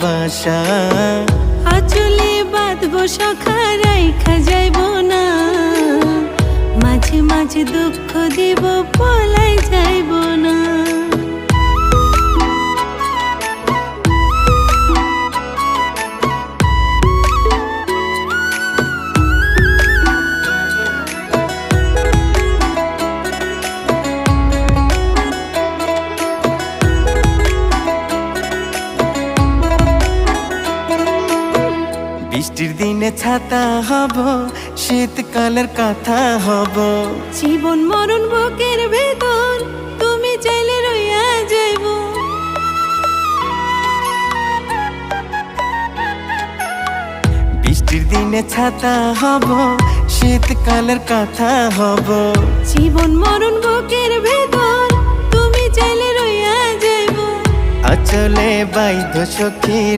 বাসা আচলে বাঁধবো সখা রাইখা যাইব না, মাঝে মাঝে দুঃখ দিব পলাই যাইব না। বৃষ্টির দিনে ছাতা হব, শীতকালের কথা হব। জীবন মরণ বুকের ভেতর তুমি চাইলে রইয়া যাইব। বৃষ্টির দিনে ছাতা হব, শীতকালের কথা হব। জীবন মরণ বুকের ভেতর তুমি চাইলে রইয়া যাইব। আচলে বাইধ সখী